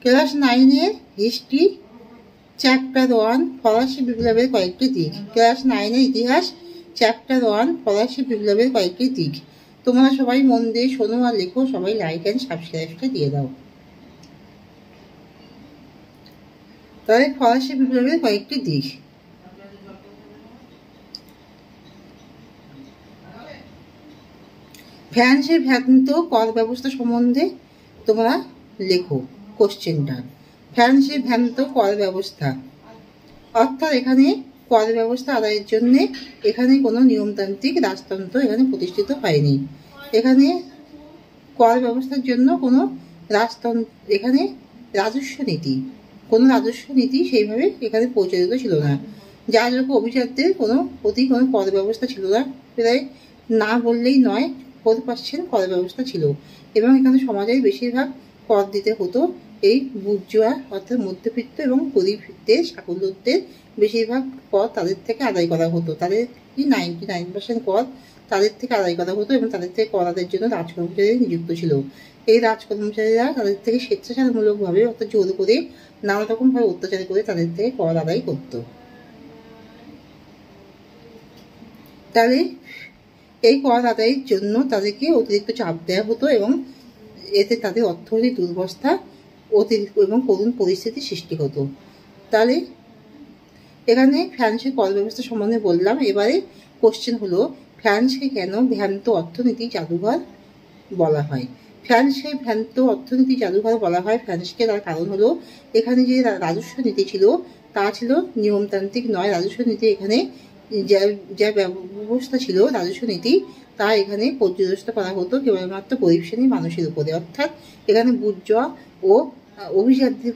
Class 9-এর history chapter 1 ফরাসি বিপ্লবের কয়েকটি দিক। ক্লাস 9-এর ইতিহাস চ্যাপ্টার 1 ফরাসি বিপ্লবের কয়েকটি দিক। তোমরা সবাই মন দিয়ে শোনো আর লেখো, সবাই লাইক অ্যান্ড সাবস্ক্রাইবটা দিয়ে দাও। তাহলে ফরাসি বিপ্লবের কয়েকটি দিক। ফ্রান্সের ভ্রান্ত কর ব্যবস্থা সম্বন্ধে তোমরা লেখো কোশ্চেনটা। ফ্রান্সের ভ্রান্ত কর ব্যবস্থা অর্থাৎ এখানে কর ব্যবস্থা আদায়ের জন্য এখানে কোনো নিয়মতান্ত্রিক রাজতন্ত্র এখানে প্রতিষ্ঠিত হয়নি। এখানে কর ব্যবস্থার জন্য কোনো রাজতন্ত্র, এখানে রাজস্ব নীতি সেইভাবে এখানে প্রচলিত ছিল না। যার যোগ্য অভিজাতদের কোনো কর ব্যবস্থা ছিল না। প্রায় না বললেই নয়, 4% কর ব্যবস্থা ছিল এবং এখানে সমাজের বেশিরভাগ কর দিতে হতো এই বুর্জোয়া অর্থাৎ মধ্যবিত্ত এবং গরিবদের সাকুল্যদের বেশিরভাগ কর তাদের থেকে আদায় করা হতো। তাদের 99% কর তাদের থেকে আদায় করা হতো এবং তাদের থেকে কর আদায়ের জন্য রাজকর্মচারী নিযুক্ত ছিল। এই রাজকর্মচারীরা তাদের থেকে স্বেচ্ছাচারমূলকভাবে অর্থাৎ জোর করে নানা রকমভাবে অত্যাচার করে তাদের থেকে কর আদায় করত। তাহলে এই কর আদায়ের জন্য তাদেরকে অতিরিক্ত চাপ দেওয়া হতো এবং এতে তাদের অর্থনৈতিক দুর্বস্থা অতিরিক্ত এবং করুণ পরিস্থিতি সৃষ্টি হতো। তাহলে এখানে ফ্রান্সের কর ব্যবস্থা সম্বন্ধে বললাম। এবারে কোশ্চেন হলো, ফ্রান্সকে কেন ভ্রান্ত অর্থনীতি জাদুঘর বলা হয়? ফ্রান্সকে ভ্রান্ত অর্থনীতি জাদুঘর বলা হয় ফ্রান্সকে, তার কারণ হলো এখানে যে রাজস্ব নীতি ছিল তা ছিল নিয়মতান্ত্রিক নয়। রাজস্ব নীতি এখানে যা ব্যবস্থা ছিল রাজস্ব নীতি তা এখানে পর্যদস্ত করা হতো কেবলমাত্র গরিব শ্রেণীর মানুষের উপরে, অর্থাৎ এখানে বুর্জোয়া ও অভিজাতদের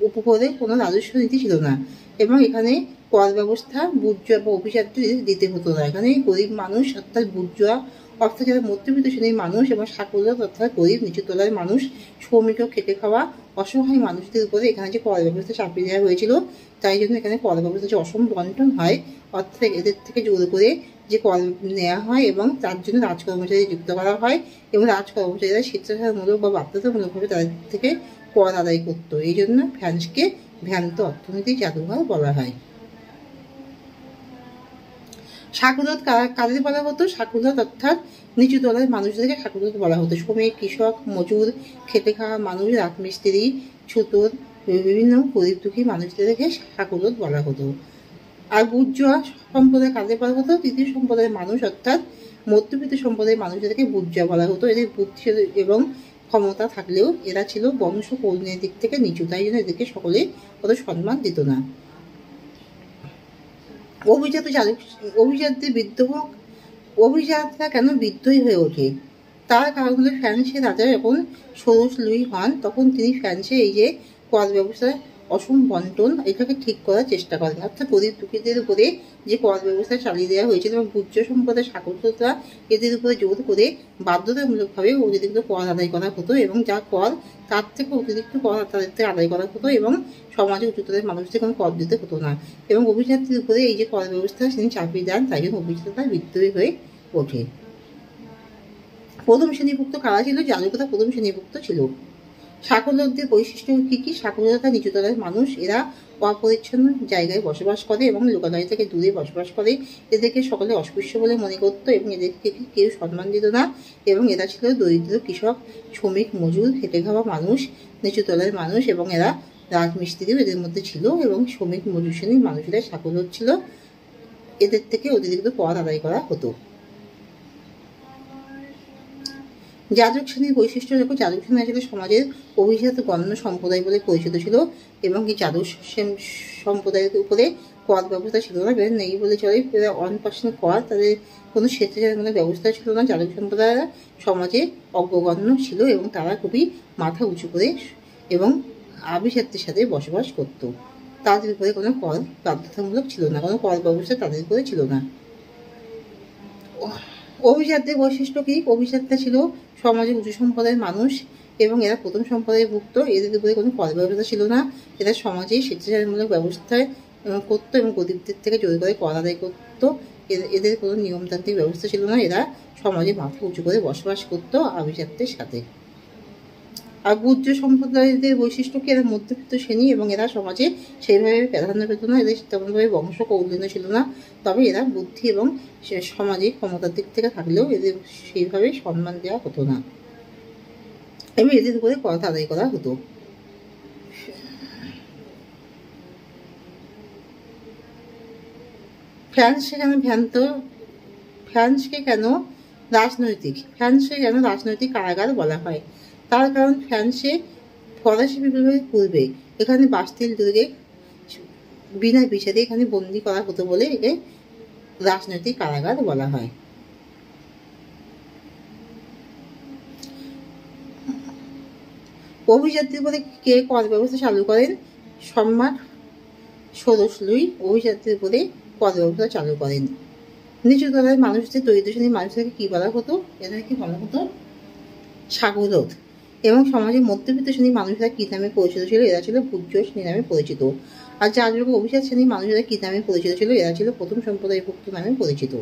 উপরে কোনো রাজস্ব নীতি ছিল না এবং এখানে কর ব্যবস্থা বুর্জোয়া বা অভিজাতদের দিতে হতো না। এখানে গরিব মানুষ অর্থাৎ বুর্জোয়া অর্থাৎ যারা মধ্যবিত্ত শ্রেণীর মানুষ এবং সাকুল্যত অর্থাৎ গরিব নিচু তলার মানুষ, শ্রমিক ও খেটে খাওয়া অসহায় মানুষদের উপরে এখানে যে কর ব্যবস্থা চাপিয়ে দেওয়া হয়েছিল, তাই জন্য এখানে কর ব্যবস্থা যে অসম বন্টন হয় অর্থাৎ এদের থেকে জোর করে যে কর নেওয়া হয় এবং তার জন্য রাজকর্মচারী যুক্ত করা হয় এবং রাজকর্মচারীরা স্বেচ্ছাচারমূলক বা বাধ্যতামূলকভাবে তাদের থেকে কর আদায় করতো। এই জন্য ফ্রান্সকে ভ্রান্ত অর্থনীতি জাদুঘর বলা হয়। সাকুলত কাদের বলা হতো? সাকুলত অর্থাৎ নিচু তলার মানুষদেরকে সাকুলত বলা হতো। শ্রমিক, কৃষক, মজুর, খেটে খাওয়া মানুষ, রাজমিস্ত্রি, ছুতোর, বিভিন্ন গরিব দুঃখী মানুষদেরকে সাকুলত বলা হতো। আর বুর্জোয়া সম্প্রদায় কাদের বলা হতো? তৃতীয় সম্প্রদায়ের মানুষ অর্থাৎ মধ্যবিত্ত সম্প্রদায়ের মানুষদেরকে বুর্জোয়া বলা হতো। এদের বুদ্ধি এবং ক্ষমতা থাকলেও এরা ছিল বংশ কৌলীনের দিক থেকে নিচু, তাই জন্য এদেরকে সকলে অত সম্মান দিত না। অভিজাতদের বিদ্রোহ, অভিজাতরা কেন বিদ্রোহী হয়ে ওঠে? তার কারণ হলো ফ্রান্সের রাজা যখন 16 লুই হন তখন তিনি ফ্রান্সে এই যে কর ব্যবস্থা অসম বন্টন এটাকে ঠিক করার চেষ্টা করেন, অর্থাৎ গরিব দুঃখীদের উপরে যে কর ব্যবস্থা চালিয়ে দেওয়া হয়েছিল এবং বুর্জোয়া সম্প্রদায়ের সাকুল্যতা এদের উপরে জোর করে বাধ্যতামূলকভাবে অতিরিক্ত কর আদায় করা হতো এবং যা কর তার থেকে অতিরিক্ত কর তাদের থেকে আদায় করা হতো এবং সমাজে উচ্চতরের মানুষদের কোনো কর দিতে হতো না এবং অভিজাতদের উপরে এই যে কর ব্যবস্থা তিনি চাপিয়ে দেন, তাই জন্য অভিজাতরা বিদ্রোহী হয়ে ওঠে। প্রথম শ্রেণীভুক্ত কারা ছিল? যাজকরা প্রথম শ্রেণীভুক্ত ছিল। সাকুল্যদের বৈশিষ্ট্য কি কি? সাকুল্যতা নিচুতলার মানুষ, এরা অপরিচ্ছন্ন জায়গায় বসবাস করে এবং লোকালয় থেকে দূরে বসবাস করে। এদেরকে সকলে অস্পৃশ্য বলে মনে করত এবং এদেরকে কেউ সম্মান দিত না এবং এরা ছিল দরিদ্র কৃষক, শ্রমিক, মজুর, খেটে খাওয়া মানুষ, নিচুতলার মানুষ এবং এরা রাজমিস্ত্রিও এদের মধ্যে ছিল এবং শ্রমিক মজুর শ্রেণীর মানুষেরা সাকুল্য ছিল, এদের থেকে অতিরিক্ত কর আদায় করা হতো। যাজক শ্রেণীর বৈশিষ্ট্য দেখো, যাজক শ্রেণী আসলে সমাজের অভিজাত গণ্য সম্প্রদায় বলে পরিচিত ছিল এবং এই যাজক সম্প্রদায়ের উপরে কর ব্যবস্থা ছিল না, নেই বলে চলে। 1% কর, তাদের কোনো স্বেচ্ছাচারমূলক ব্যবস্থা ছিল না। যাজক সম্প্রদায়রা সমাজে অগ্রগণ্য ছিল এবং তারা খুবই মাথা উঁচু করে এবং আভিজাত্যের সাথে বসবাস করত। তাদের উপরে কোনো কর বাধ্যতামূলক ছিল না, কোনো কর ব্যবস্থা তাদের উপরে ছিল না। অভিজাতদের বৈশিষ্ট্য কি? অভিজাতরা ছিল সমাজের উঁচু সম্প্রদায়ের মানুষ এবং এরা প্রথম সম্প্রদায়ে ভুক্ত, এদের উপরে কোনো কর ব্যবস্থা ছিল না। এরা সমাজে স্বেচ্ছাচারমূলক ব্যবস্থায় করতো এবং গরিবদের থেকে জোর করে কর আদায় করতো। এদের কোনো নিয়মতান্ত্রিক ব্যবস্থা ছিল না। এরা সমাজে মাথা উঁচু করে বসবাস করতো আভিজাত্যের সাথে। আর গুর্জ সম্প্রদায়দের বৈশিষ্ট্য কি এরা মধ্যবিত্ত শ্রেণী এবং এরা সমাজে সেইভাবে প্রাধান্য পেত না, এদের তেমনভাবে বংশ কৌলীন্য ছিল না, তবে এরা বুদ্ধি এবং সামাজিক ক্ষমতার দিক থেকে থাকলেও এদের সেইভাবে সম্মান দেওয়া হতো না এবং এদের উপরে কর আদায় করা হতো। ফ্রান্সকে কেন রাজনৈতিক কারাগার বলা হয়? তার কারণ ফ্রান্সে ফরাসি বিপ্লবের পূর্বে এখানে বাস্তিল দুর্গে বিনা বিচারে এখানে বন্দী করা হতো বলে একে রাজনৈতিক কারাগার বলা হয়। অভিজাতদের উপরে কে কর ব্যবস্থা চালু করেন? সম্রাট ষোড়শ লুই অভিজাতদের উপরে কর ব্যবস্থা চালু করেন। নিচু তলার মানুষদের, দরিদ্র শ্রেণীর মানুষদেরকে কি বলা হতো? এদেরকে বলা হতো সাগরদ। এবং সমাজের মধ্যবিত্ত শ্রেণীর মানুষেরা কি নামে পরিচিত ছিল? এরা ছিল বুর্জোয়াস নামে পরিচিত। আর যাজক অভিজাত শ্রেণীর মানুষেরা কি নামে পরিচিত ছিল? এরা ছিল প্রথম সম্প্রদায়ভুক্ত নামে পরিচিত।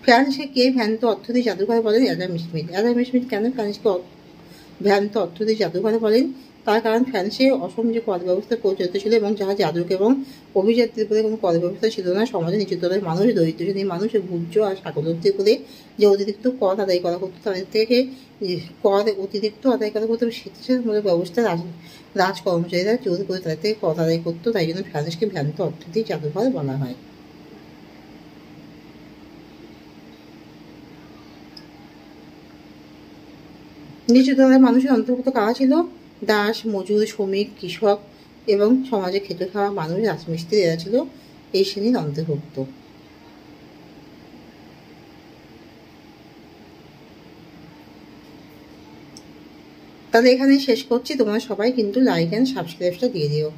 ফ্রান্সকে কে ভ্রান্ত অর্থনীতি জাদুঘর বলেন? Adam Smith. অ্যাডাম স্মিথ কেন ফ্রান্সকে ভ্রান্ত অর্থনীতি জাদুঘর বলেন? তার কারণ ফ্রান্সে অসম যে কর ব্যবস্থা প্রচলিত ছিল এবং যাহা যাদক এবং অভিজাতদের উপরে কোনো কর ব্যবস্থা ছিল না, সমাজে নিচুতলার মানুষ, দরিদ্র শ্রেণীর মানুষ, ভূর্জ আর সাগরদের উপরে যে অতিরিক্ত কর আদায় করা হতো তাদের থেকে কর অতিরিক্ত আদায় করা হতো, স্বেচ্ছাসেবকমূলক ব্যবস্থা রাজ কর্মচারীরা জোর করে তাদের থেকে কর আদায় করতো, তাই জন্য ফ্রান্সকে ভ্রান্ত অর্থনীতি জাদুঘর বলা হয়। নিচু তলার মানুষের অন্তর্ভুক্ত কারা ছিল? দাস, মজুর, শ্রমিক, কৃষক এবং সমাজে খেটে খাওয়া মানুষ, রাজমিস্ত্রি, এরা ছিল এই শ্রেণীর অন্তর্ভুক্ত। তাহলে এখানে শেষ করছি। তোমরা সবাই কিন্তু লাইক অ্যান্ড সাবস্ক্রাইবটা দিয়ে দিও।